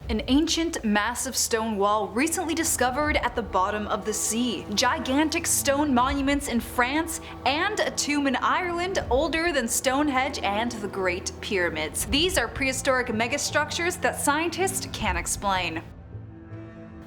An ancient, massive stone wall recently discovered at the bottom of the sea, gigantic stone monuments in France, and a tomb in Ireland older than Stonehenge and the Great Pyramids. These are prehistoric megastructures that scientists can't explain.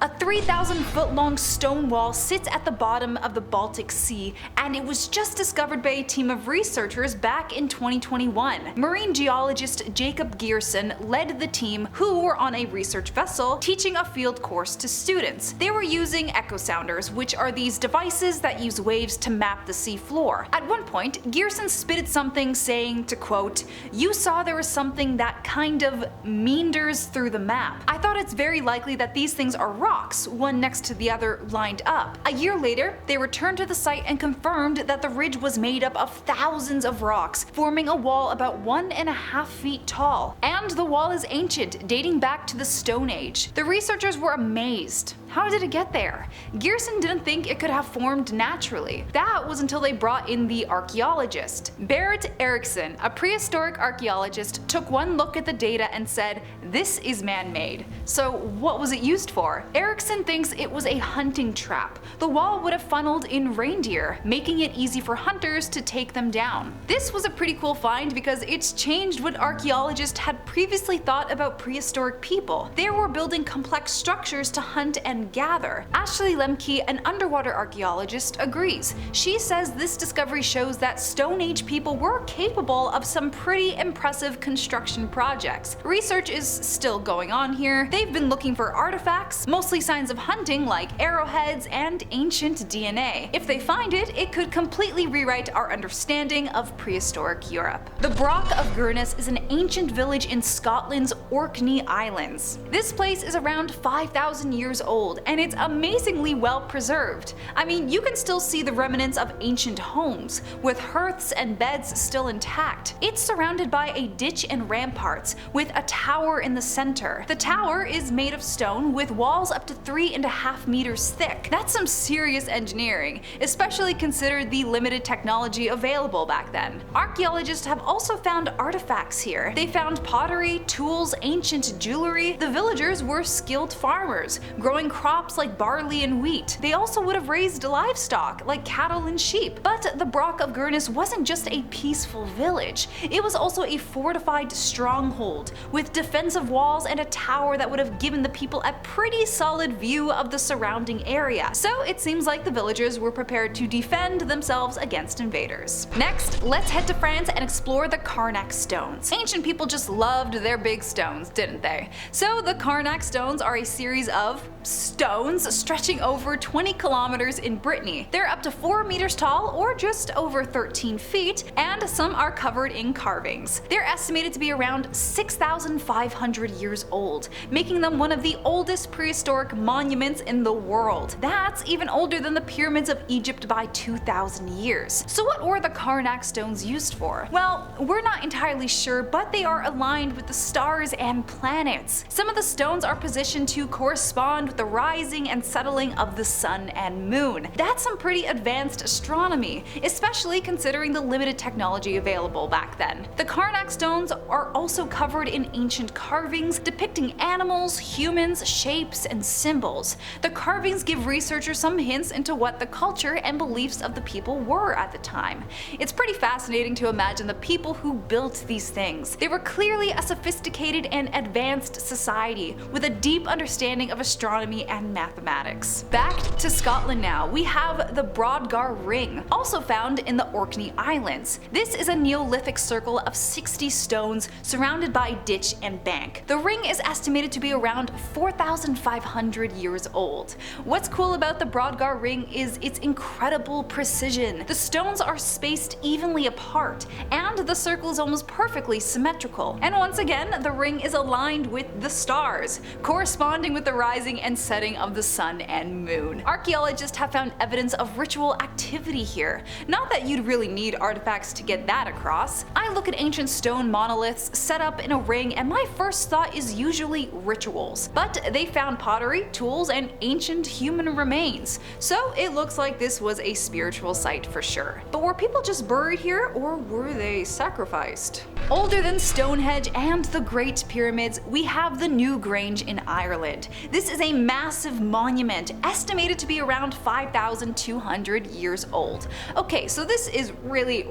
A 3,000-foot-long stone wall sits at the bottom of the Baltic Sea, and it was just discovered by a team of researchers back in 2021. Marine geologist Jacob Gearson led the team, who were on a research vessel teaching a field course to students. They were using echo sounders, which are these devices that use waves to map the sea floor. At one point, Gearson spitted something saying, to quote, "You saw there was something that kind of meanders through the map. I thought it's very likely that these things are rocks, one next to the other lined up." A year later, they returned to the site and confirmed that the ridge was made up of thousands of rocks, forming a wall about 1.5 feet tall. And the wall is ancient, dating back to the Stone Age. The researchers were amazed. How did it get there? Gearson didn't think it could have formed naturally. That was until they brought in the archaeologist. Berit Eriksson, a prehistoric archaeologist, took one look at the data and said, "This is man-made." So what was it used for? Eriksson thinks it was a hunting trap. The wall would have funneled in reindeer, making it easy for hunters to take them down. This was a pretty cool find because it's changed what archaeologists had previously thought about prehistoric people. They were building complex structures to hunt and gather. Ashley Lemke, an underwater archaeologist, agrees. She says this discovery shows that Stone Age people were capable of some pretty impressive construction projects. Research is still going on here. They've been looking for artifacts, mostly signs of hunting like arrowheads and ancient DNA. If they find it, it could completely rewrite our understanding of prehistoric Europe. The Broch of Gurness is an ancient village in Scotland's Orkney Islands. This place is around 5,000 years old, and it's amazingly well preserved. I mean, you can still see the remnants of ancient homes, with hearths and beds still intact. It's surrounded by a ditch and ramparts, with a tower in the center. The tower is made of stone with walls up to 3.5 meters thick. That's some serious engineering, especially considering the limited technology available back then. Archaeologists have also found artifacts here. They found pottery, tools, ancient jewelry. The villagers were skilled farmers, growing crops like barley and wheat. They also would have raised livestock like cattle and sheep. But the Broch of Gurness wasn't just a peaceful village. It was also a fortified stronghold with defensive walls and a tower that would have given the people a pretty solid view of the surrounding area. So it seems like the villagers were prepared to defend themselves against invaders. Next, let's head to France and explore the Carnac Stones. Ancient people just loved their big stones, didn't they? So the Carnac Stones are a series of stones stretching over 20 kilometers in Brittany. They're up to 4 meters tall, or just over 13 feet, and some are covered in carvings. They're estimated to be around 6,500 years old, making them one of the oldest prehistoric monuments in the world. That's even older than the pyramids of Egypt by 2,000 years. So what were the Carnac Stones used for? Well, we're not entirely sure, but they are aligned with the stars and planets. Some of the stones are positioned to correspond with the rising and settling of the sun and moon. That's some pretty advanced astronomy, especially considering the limited technology available back then. The Carnac Stones are also covered in ancient carvings depicting animals, humans, shapes, and symbols. The carvings give researchers some hints into what the culture and beliefs of the people were at the time. It's pretty fascinating to imagine the people who built these things. They were clearly a sophisticated and advanced society with a deep understanding of astronomy and mathematics. Back to Scotland now, we have the Brodgar Ring, also found in the Orkney Islands. This is a Neolithic circle of 60 stones surrounded by ditch and bank. The ring is estimated to be around 4,500 years old. What's cool about the Brodgar Ring is its incredible precision. The stones are spaced evenly apart, and the circle is almost perfectly symmetrical. And once again, the ring is aligned with the stars, corresponding with the rising and setting setting of the sun and moon. Archaeologists have found evidence of ritual activity here. Not that you'd really need artifacts to get that across. I look at ancient stone monoliths set up in a ring and my first thought is usually rituals. But they found pottery, tools, and ancient human remains. So it looks like this was a spiritual site for sure. But were people just buried here, or were they sacrificed? Older than Stonehenge and the Great Pyramids, we have the Newgrange in Ireland. This is a massive monument, estimated to be around 5,200 years old. Okay, so this is really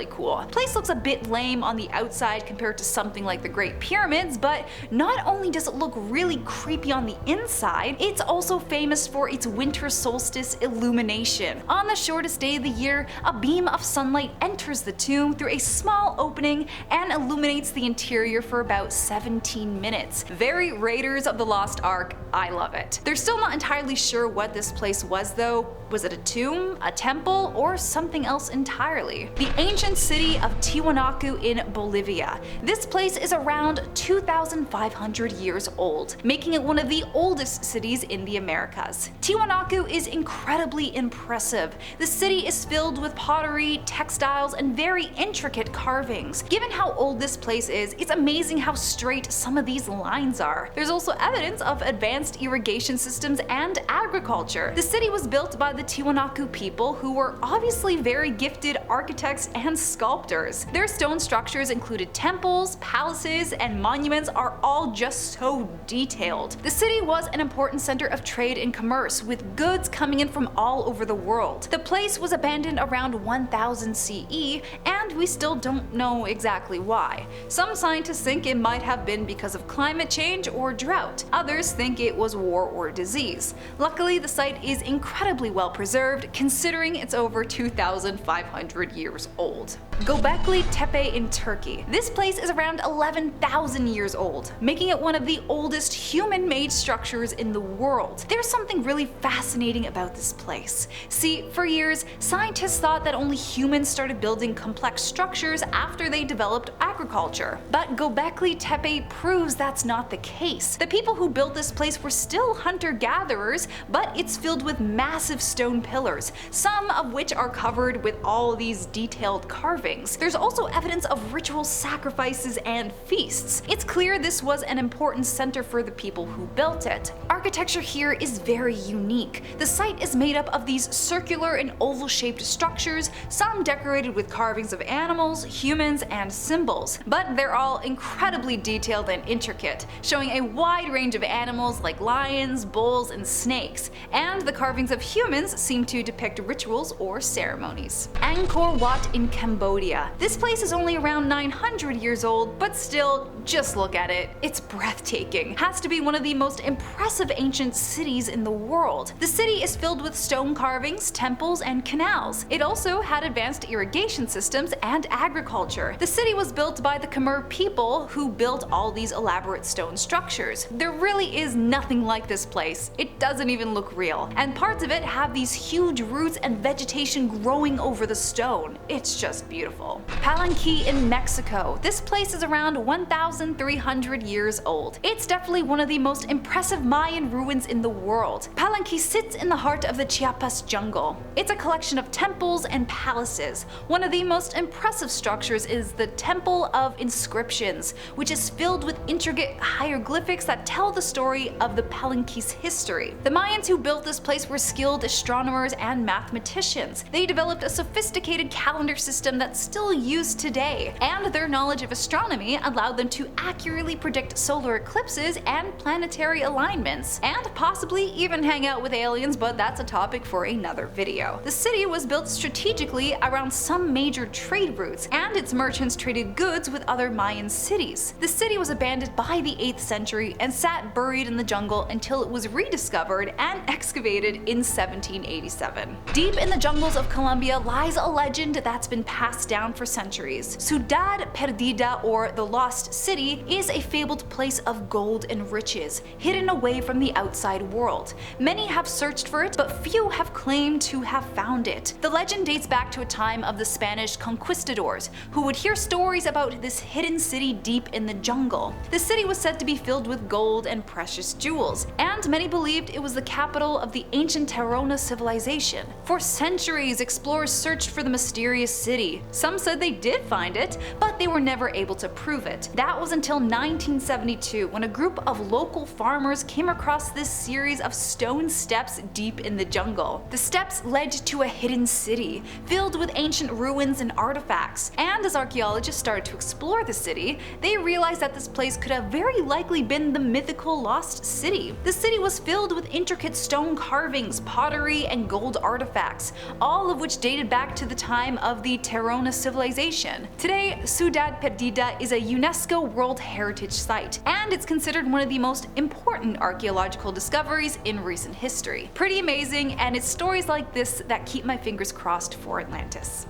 cool. The place looks a bit lame on the outside compared to something like the Great Pyramids, but not only does it look really creepy on the inside, it's also famous for its winter solstice illumination. On the shortest day of the year, a beam of sunlight enters the tomb through a small opening and illuminates the interior for about 17 minutes. Very Raiders of the Lost Ark, I love it. They're still not entirely sure what this place was though. Was it a tomb, a temple, or something else entirely? The ancient city of Tiwanaku in Bolivia. This place is around 2,500 years old, making it one of the oldest cities in the Americas. Tiwanaku is incredibly impressive. The city is filled with pottery, textiles, and very intricate carvings. Given how old this place is, it's amazing how straight some of these lines are. There's also evidence of advanced irrigation systems and agriculture. The city was built by the Tiwanaku people, who were obviously very gifted architects and sculptors. Their stone structures included temples, palaces, and monuments are all just so detailed. The city was an important center of trade and commerce, with goods coming in from all over the world. The place was abandoned around 1000 CE, and we still don't know exactly why. Some scientists think it might have been because of climate change or drought. Others think it was war or disease. Luckily, the site is incredibly well preserved, considering it's over 2,500 years old. Göbekli Tepe in Turkey. This place is around 11,000 years old, making it one of the oldest human-made structures in the world. There's something really fascinating about this place. See, for years, scientists thought that only humans started building complex structures after they developed agriculture. But Göbekli Tepe proves that's not the case. The people who built this place were still hunter-gatherers, but it's filled with massive stone pillars, some of which are covered with all these detailed carvings. There's also evidence of ritual sacrifices and feasts. It's clear this was an important center for the people who built it. Architecture here is very unique. The site is made up of these circular and oval-shaped structures, some decorated with carvings of animals, humans, and symbols. But they're all incredibly detailed and intricate, showing a wide range of animals like lions, bulls, and snakes. And the carvings of humans seem to depict rituals or ceremonies. Angkor Wat in Cambodia. This place is only around 900 years old, but still, just look at it. It's breathtaking. Has to be one of the most impressive ancient cities in the world. The city is filled with stone carvings, temples, and canals. It also had advanced irrigation systems and agriculture. The city was built by the Khmer people, who built all these elaborate stone structures. There really is nothing like this place. It doesn't even look real. And parts of it have these huge roots and vegetation growing over the stone. It's just beautiful. Palenque in Mexico. This place is around 1,300 years old. It's definitely one of the most impressive Mayan ruins in the world. Palenque sits in the heart of the Chiapas jungle. It's a collection of temples and palaces. One of the most impressive structures is the Temple of Inscriptions, which is filled with intricate hieroglyphics that tell the story of the Palenque's history. The Mayans who built this place were skilled astronomers and mathematicians. They developed a sophisticated calendar system that's still used today, and their knowledge of astronomy allowed them to accurately predict solar eclipses and planetary alignments, and possibly even hang out with aliens, but that's a topic for another video. The city was built strategically around some major trade routes, and its merchants traded goods with other Mayan cities. The city was abandoned by the 8th century and sat buried in the jungle until it was rediscovered and excavated in 1787. Deep in the jungles of Colombia lies a legend that's been passed down for centuries. Ciudad Perdida, or the Lost City, is a fabled place of gold and riches, hidden away from the outside world. Many have searched for it, but few have claimed to have found it. The legend dates back to a time of the Spanish conquistadors, who would hear stories about this hidden city deep in the jungle. The city was said to be filled with gold and precious jewels, and and many believed it was the capital of the ancient Tairona civilization. For centuries, explorers searched for the mysterious city. Some said they did find it, but they were never able to prove it. That was until 1972, when a group of local farmers came across this series of stone steps deep in the jungle. The steps led to a hidden city, filled with ancient ruins and artifacts, and as archaeologists started to explore the city, they realized that this place could have very likely been the mythical lost city. The city was filled with intricate stone carvings, pottery, and gold artifacts, all of which dated back to the time of the Tairona civilization. Today, Ciudad Perdida is a UNESCO World Heritage Site, and it's considered one of the most important archaeological discoveries in recent history. Pretty amazing, and it's stories like this that keep my fingers crossed for Atlantis.